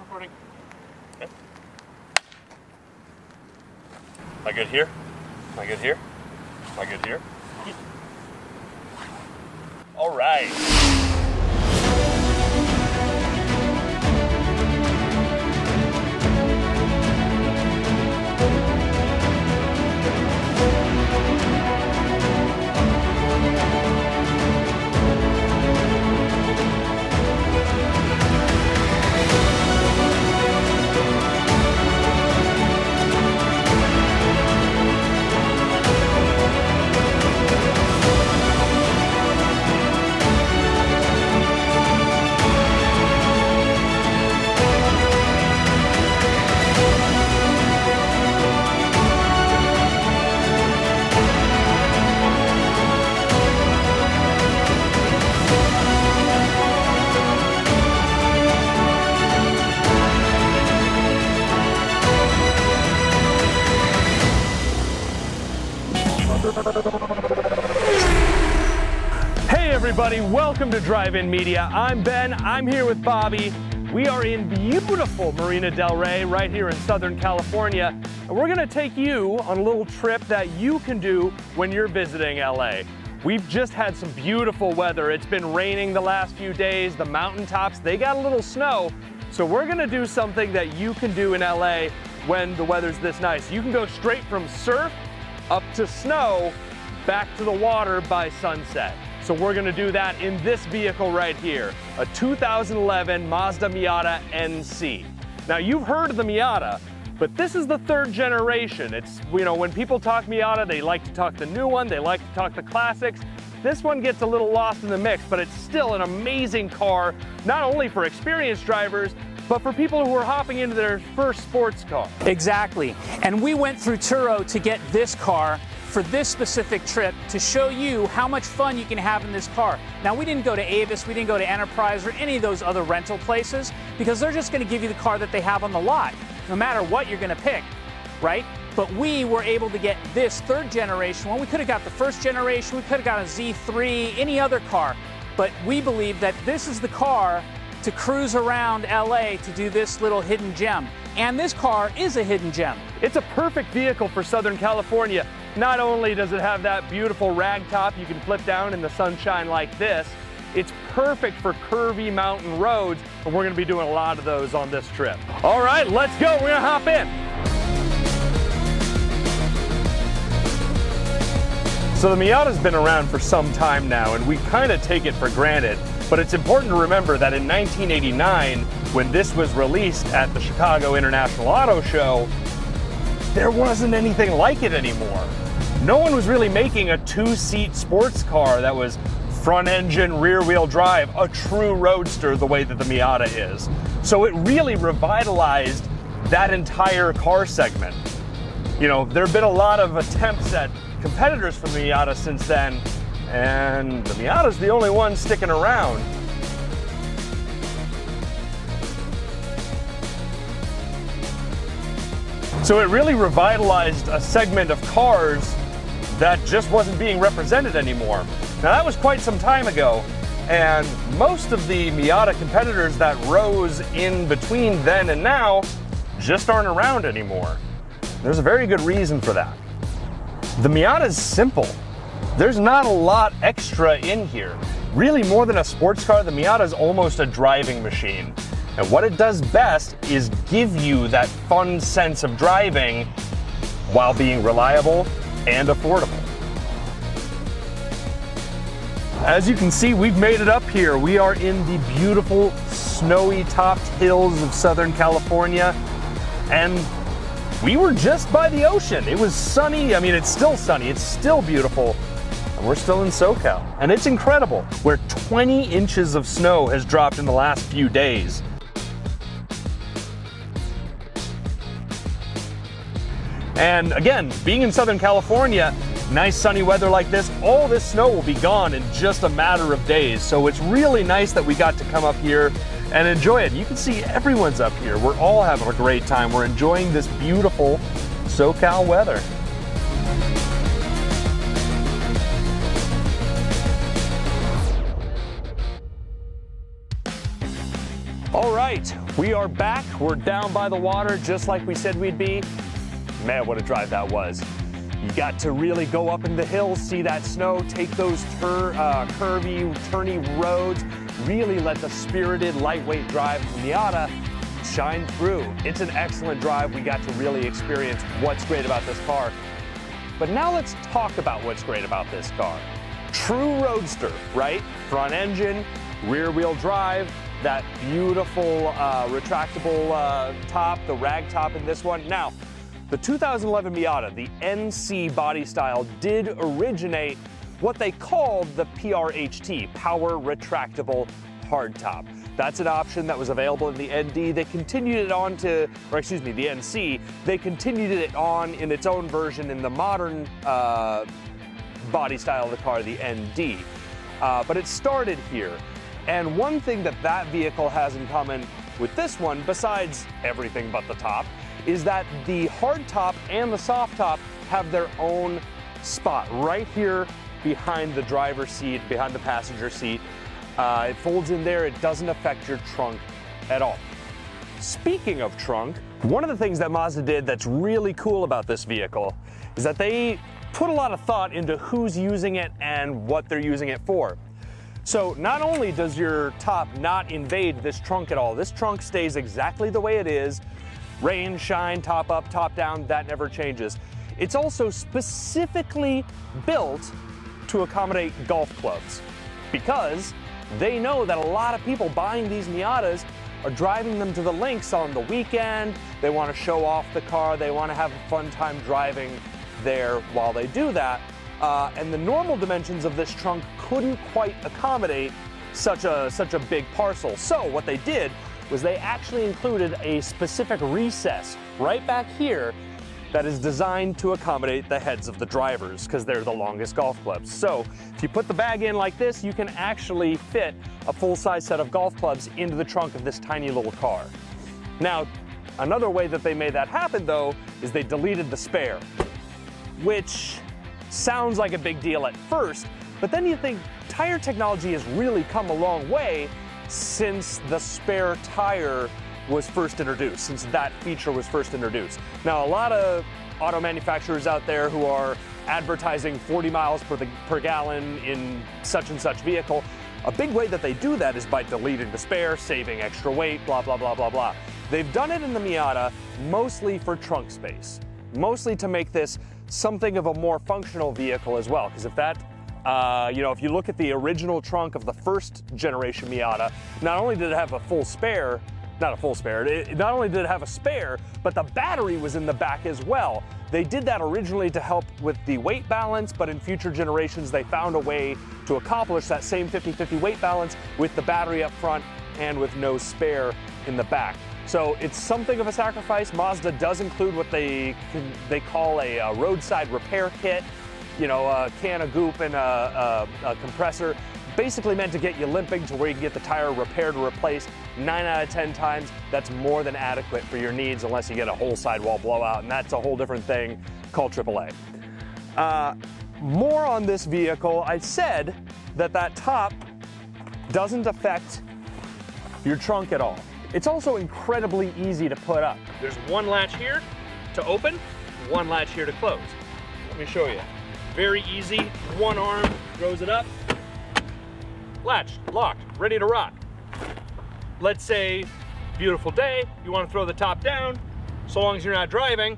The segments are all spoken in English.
recording. Okay. Am I good here? Am I good here? Am I good here? All right. Hey everybody, welcome to Drive-In Media. I'm Ben, I'm here with Bobby. We are in beautiful Marina del Rey right here in Southern California, and we're gonna take you on a little trip that you can do when you're visiting LA. We've just had some beautiful weather. It's been raining the last few days. The mountaintops, they got a little snow. So we're gonna do something that you can do in LA when the weather's this nice. You can go straight from surf up to snow, back to the water by sunset. So we're gonna do that in this vehicle right here, a 2011 Mazda Miata NC. Now you've heard of the Miata, but this is the third generation. It's, you know, when people talk Miata, they like to talk the new one, they like to talk the classics. This one gets a little lost in the mix, but it's still an amazing car, not only for experienced drivers, but for people who are hopping into their first sports car. Exactly. And we went through Turo to get this car for this specific trip to show you how much fun you can have in this car. Now, we didn't go to Avis, we didn't go to Enterprise or any of those other rental places because they're just gonna give you the car that they have on the lot, no matter what you're gonna pick, right? But we were able to get this third generation one. We could have got the first generation, we could have got a Z3, any other car, but we believe that this is the car to cruise around LA to do this little hidden gem. And this car is a hidden gem. It's a perfect vehicle for Southern California. Not only does it have that beautiful rag top you can flip down in the sunshine like this, it's perfect for curvy mountain roads, and we're gonna be doing a lot of those on this trip. All right, let's go, we're gonna hop in. So the Miata's been around for some time now, and we kind of take it for granted. But it's important to remember that in 1989, when this was released at the Chicago International Auto Show, there wasn't anything like it anymore. No one was really making a two-seat sports car that was front-engine, rear-wheel drive, a true roadster the way that the Miata is. So it really revitalized that entire car segment. You know, there have been a lot of attempts at competitors for the Miata since then, and the Miata's the only one sticking around. So it really revitalized a segment of cars that just wasn't being represented anymore. Now that was quite some time ago, and most of the Miata competitors that rose in between then and now just aren't around anymore. There's a very good reason for that. The Miata is simple. There's not a lot extra in here. Really, more than a sports car, the Miata is almost a driving machine. And what it does best is give you that fun sense of driving while being reliable and affordable. As you can see, we've made it up here. We are in the beautiful snowy topped hills of Southern California, and we were just by the ocean. It was sunny. I mean, it's still sunny. It's still beautiful. And we're still in SoCal. And it's incredible, where 20 inches of snow has dropped in the last few days. And again, being in Southern California, nice sunny weather like this, all this snow will be gone in just a matter of days. So it's really nice that we got to come up here and enjoy it. You can see everyone's up here. We're all having a great time. We're enjoying this beautiful SoCal weather. All right, We are back. We're down by the water just like we said we'd be. Man, what a drive that was. You got to really go up in the hills, see that snow, take those curvy, turny roads, really let the spirited, lightweight drive of the Miata shine through. It's an excellent drive. We got to really experience what's great about this car. But now let's talk about what's great about this car. True roadster, right? Front engine, rear wheel drive, that beautiful retractable top, the rag top in this one. Now, the 2011 Miata, the NC body style, did originate what they called the PRHT, Power Retractable Hardtop. That's an option that was available in the ND. They continued it on to, or excuse me, the NC. They continued it on in its own version in the modern body style of the car, the ND. But it started here. And one thing that that vehicle has in common with this one, besides everything but the top, is that the hard top and the soft top have their own spot right here behind the driver's seat, behind the passenger seat. It folds in there. It doesn't affect your trunk at all. Speaking of trunk, one of the things that Mazda did that's really cool about this vehicle is that they put a lot of thought into who's using it and what they're using it for. So not only does your top not invade this trunk at all, this trunk stays exactly the way it is. Rain, shine, top up, top down, that never changes. It's also specifically built to accommodate golf clubs because they know that a lot of people buying these Miatas are driving them to the links on the weekend. They want to show off the car. They want to have a fun time driving there while they do that. And the normal dimensions of this trunk couldn't quite accommodate such a big parcel. So what they did was they actually included a specific recess right back here that is designed to accommodate the heads of the drivers because they're the longest golf clubs. So if you put the bag in like this, you can actually fit a full-size set of golf clubs into the trunk of this tiny little car. Now, another way that they made that happen though is they deleted the spare, which sounds like a big deal at first, but then you think tire technology has really come a long way since the spare tire was first introduced, since that feature was first introduced. Now, a lot of auto manufacturers out there who are advertising 40 miles per gallon in such and such vehicle, a big way that they do that is by deleting the spare, saving extra weight, blah, blah, blah, blah, blah. They've done it in the Miata mostly for trunk space, mostly to make this something of a more functional vehicle as well. Because if that, if you look at the original trunk of the first generation Miata, not only did it have a full spare, not only did it have a spare, but the battery was in the back as well. They did that originally to help with the weight balance, but in future generations, they found a way to accomplish that same 50-50 weight balance with the battery up front and with no spare in the back. So it's something of a sacrifice. Mazda does include what they call a roadside repair kit, a can of goop and a compressor, basically meant to get you limping to where you can get the tire repaired or replaced. 9 out of 10 times, that's more than adequate for your needs unless you get a whole sidewall blowout, and that's a whole different thing called AAA. More on this vehicle, I said that top doesn't affect your trunk at all. It's also incredibly easy to put up. There's one latch here to open, one latch here to close. Let me show you. Very easy, one arm throws it up, latch, locked, ready to rock. Let's say, beautiful day, you want to throw the top down, so long as you're not driving,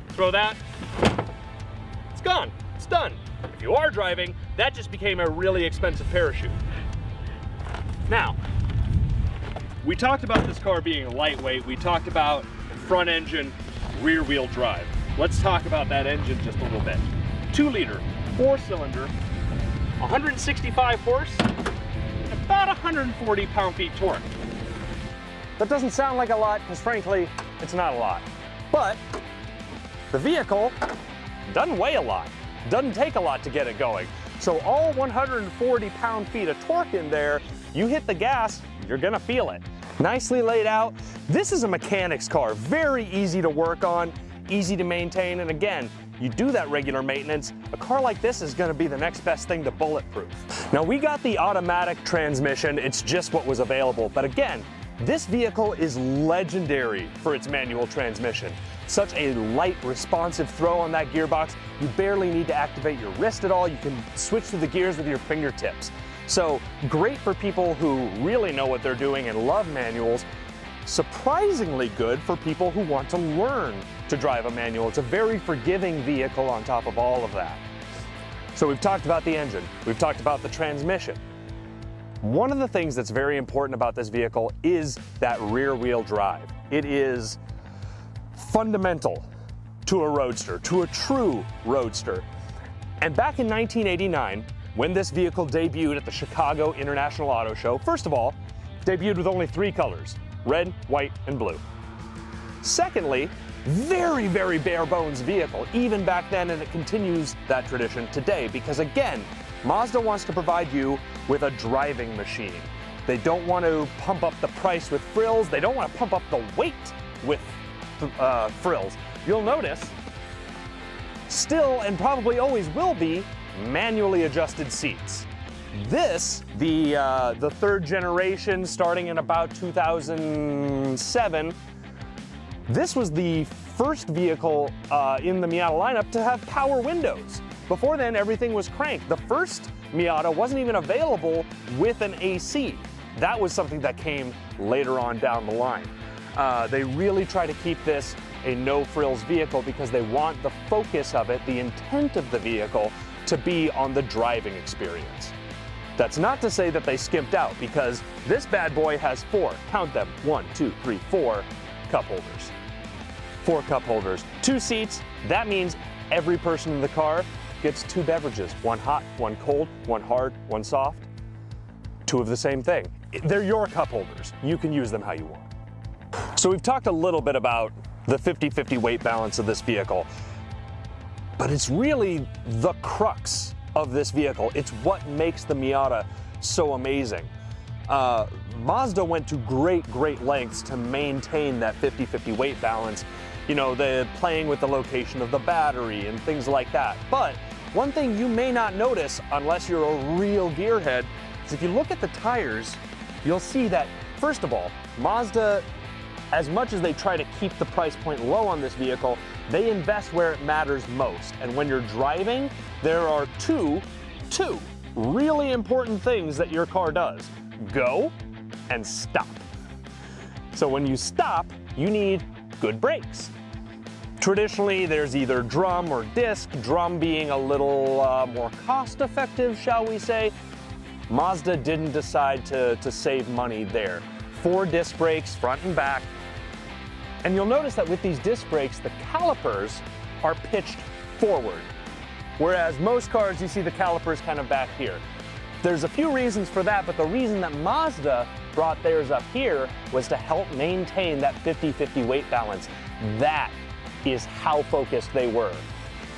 throw that, it's gone, it's done. If you are driving, that just became a really expensive parachute. Now, we talked about this car being lightweight, we talked about front engine, rear wheel drive. Let's talk about that engine just a little bit. 2-liter, 4-cylinder, 165 horse, about 140 pound-feet torque. That doesn't sound like a lot because frankly, it's not a lot. But the vehicle doesn't weigh a lot, doesn't take a lot to get it going. So all 140 pound-feet of torque in there, you hit the gas, you're gonna feel it. Nicely laid out. This is a mechanic's car, very easy to work on, easy to maintain, and again, you do that regular maintenance, a car like this is gonna be the next best thing to bulletproof. Now we got the automatic transmission, it's just what was available, but again, This vehicle is legendary for its manual transmission. Such a light, responsive throw on that gearbox, you barely need to activate your wrist at all. You can switch through the gears with your fingertips. So great for people who really know what they're doing and love manuals. Surprisingly good for people who want to learn to drive a manual. It's a very forgiving vehicle on top of all of that. So we've talked about the engine, we've talked about the transmission. One of the things that's very important about this vehicle is that rear wheel drive. It is fundamental to a roadster, to a true roadster. And back in 1989, when this vehicle debuted at the Chicago International Auto Show, first of all, debuted with only 3 colors, red, white, and blue. Secondly, very, very bare bones vehicle, even back then, and it continues that tradition today, because again, Mazda wants to provide you with a driving machine. They don't want to pump up the price with frills. They don't want to pump up the weight with frills. You'll notice, still and probably always will be, manually adjusted seats. This, the 3rd generation, starting in about 2007, this was the first vehicle in the Miata lineup to have power windows. Before then, everything was cranked. The first Miata wasn't even available with an AC. That was something that came later on down the line. They really try to keep this a no-frills vehicle because they want the focus of it, the intent of the vehicle, to be on the driving experience. That's not to say that they skimped out, because this bad boy has 4, count them, 1, 2, 3, 4 cup holders. 4 cup holders, 2 seats. That means every person in the car gets 2 beverages, 1 hot, 1 cold, 1 hard, 1 soft. 2 of the same thing. They're your cup holders. You can use them how you want. So we've talked a little bit about the 50-50 weight balance of this vehicle, but it's really the crux of this vehicle. It's what makes the Miata so amazing. Mazda went to great lengths to maintain that 50-50 weight balance. You know, the playing with the location of the battery and things like that. But one thing you may not notice unless you're a real gearhead is if you look at the tires, you'll see that, first of all, Mazda, as much as they try to keep the price point low on this vehicle, they invest where it matters most. And when you're driving, there are two really important things that your car does: go and stop. So when you stop, you need good brakes. Traditionally, there's either drum or disc, drum being a little more cost-effective, shall we say. Mazda didn't decide to save money there. 4 disc brakes, front and back. And you'll notice that with these disc brakes, the calipers are pitched forward. Whereas most cars, you see the calipers kind of back here. There's a few reasons for that, but the reason that Mazda brought theirs up here was to help maintain that 50-50 weight balance. That is how focused they were.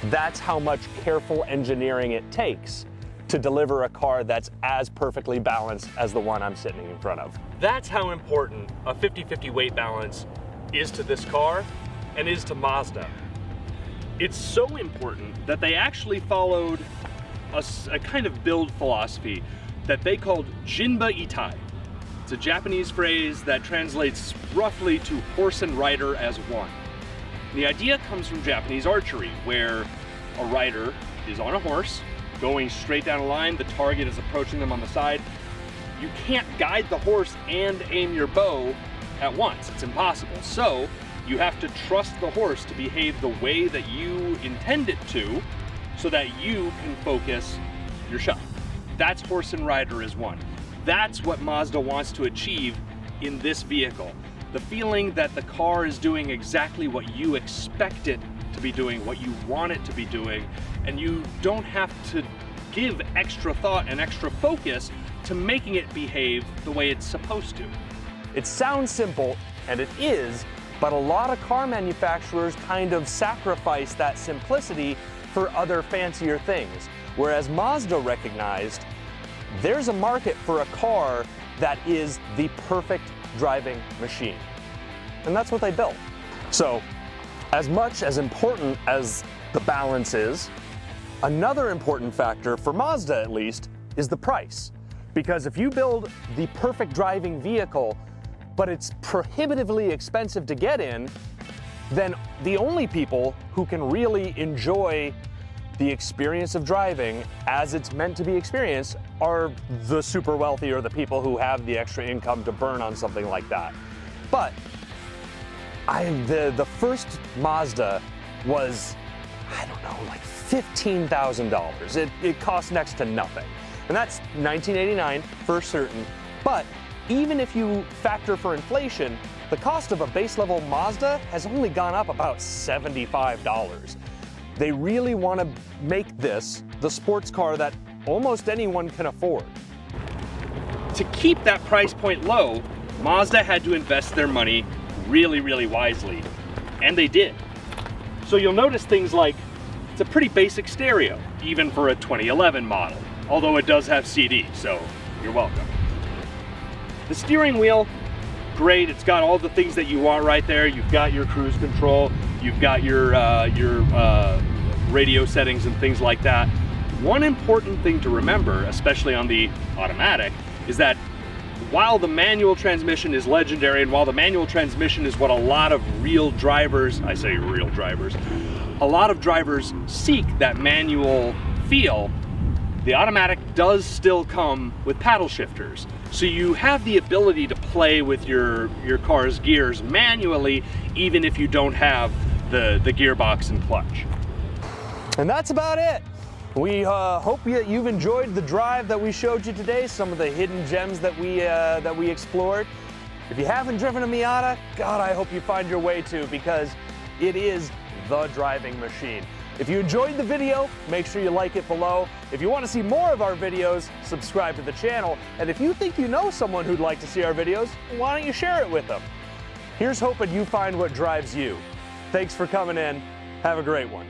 That's how much careful engineering it takes to deliver a car that's as perfectly balanced as the one I'm sitting in front of. That's how important a 50-50 weight balance is to this car and is to Mazda. It's so important that they actually followed a kind of build philosophy that they called Jinba Itai. It's a Japanese phrase that translates roughly to horse and rider as one. The idea comes from Japanese archery, where a rider is on a horse, going straight down a line, the target is approaching them on the side. You can't guide the horse and aim your bow at once. It's impossible. So you have to trust the horse to behave the way that you intend it to, so that you can focus your shot. That's horse and rider as one. That's what Mazda wants to achieve in this vehicle. The feeling that the car is doing exactly what you expect it to be doing, what you want it to be doing, and you don't have to give extra thought and extra focus to making it behave the way it's supposed to. It sounds simple, and it is, but a lot of car manufacturers kind of sacrifice that simplicity for other fancier things. Whereas Mazda recognized there's a market for a car that is the perfect driving machine. And that's what they built. So, as much as important as the balance is, another important factor, for Mazda at least, is the price. Because if you build the perfect driving vehicle, but it's prohibitively expensive to get in, then the only people who can really enjoy the experience of driving as it's meant to be experienced are the super wealthy or the people who have the extra income to burn on something like that. But the first Mazda was, I don't know, like $15,000. It cost next to nothing. And that's 1989 for certain. But even if you factor for inflation, the cost of a base level Mazda has only gone up about $75. They really want to make this the sports car that almost anyone can afford. To keep that price point low, Mazda had to invest their money really, really wisely. And they did. So you'll notice things like, it's a pretty basic stereo, even for a 2011 model. Although it does have CD, so you're welcome. The steering wheel, great. It's got all the things that you want right there. You've got your cruise control. You've got your radio settings and things like that. One important thing to remember, especially on the automatic, is that while the manual transmission is legendary, and while the manual transmission is what a lot of real drivers, I say real drivers, a lot of drivers seek that manual feel, the automatic does still come with paddle shifters. So you have the ability to play with your car's gears manually, even if you don't have the gearbox and clutch. And that's about it. We hope that you've enjoyed the drive that we showed you today, some of the hidden gems that we explored. If you haven't driven a Miata, God, I hope you find your way to, because it is the driving machine. If you enjoyed the video, make sure you like it below. If you want to see more of our videos, subscribe to the channel. And if you think you know someone who'd like to see our videos, why don't you share it with them? Here's hoping you find what drives you. Thanks for coming in. Have a great one.